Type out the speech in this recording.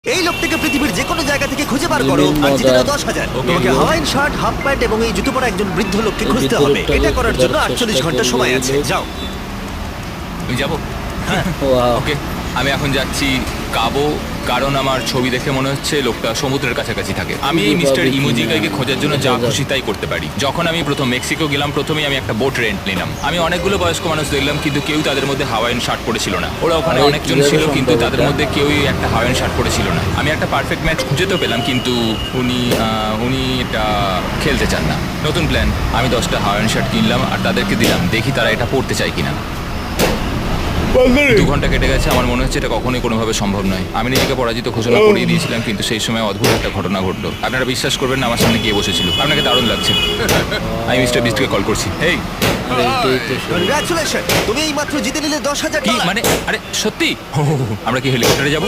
এই লোকটাকে পৃথিবীর যে কোনো জায়গা থেকে খুঁজে বার করো আর জিতে নাও 10,000। তোমাকে হাওয়াইন শার্ট, হাফ প্যান্ট এবং এই জুতো পরা একজন বৃদ্ধ লোককে এই খুঁজতে বৃদ্ধ হবে। লোকটাকে এটা করার জন্য খোঁজার 48 চেষ্টা ঘন্টা সময় আছে। করলে। যাও। আমি যাবো Wow. ওকে আমি এখন যাচ্ছি কাবো, কারণ আমার ছবি দেখে মনে হচ্ছে লোকটা সমুদ্রের কাছাকাছি থাকে। আমি এই মিস্টার পাবি কিনা? ইমোজিকাইকে খোঁজার জন্য যা দেখা যাক। খুশি তাই করতে পারি। যখন আমি প্রথম মেক্সিকো গেলাম, প্রথমেই আমি একটা বোট রেন্ট নিলাম। আমি অনেকগুলো বয়স্ক মানুষ দেখলাম, কিন্তু কেউ তাদের মধ্যে হাওয়াইন শার্ট পরেছিল না। ওরা ওখানে আরে, অনেকজন কিভাবে ছিল, কিন্তু সম্ভব তাদের এটা? মধ্যে কেউই একটা হাওয়াইন শার্ট পরেছিল না। আমি একটা পারফেক্ট ম্যাচ খুঁজে তো পেলাম, কিন্তু উনি এটা খেলতে চান না। নতুন প্ল্যান, আমি 10টা হাওয়াইন শার্ট কিনলাম আর তাদেরকে দিলাম, দেখি তারা এটা পড়তে চায় কিনা। 2 ঘন্টা কেটে গেছে, আমার মনে হচ্ছে এটা কখনোই কোনোভাবে সম্ভব নয়। আমি নিজেকে পরাজিত ঘোষণা করিয়ে দিয়েছিলাম, কিন্তু সেই সময় অদ্ভুত একটা ঘটনা ঘটলো। আপনারা বিশ্বাস করবেন না, আমার সামনে গিয়ে বসেছিল। আপনাকে দারুণ লাগছে। আমি মিস্টার বিস্টকে কল করছি। এই আরে, এটাই তো শুরু। কনগ্রাচুলেশন, তুমি এই মাত্র জিতে নিলে $10,000। কি মানে, আরে সত্যি? আমরা কি হেলিকপ্টারে যাবো?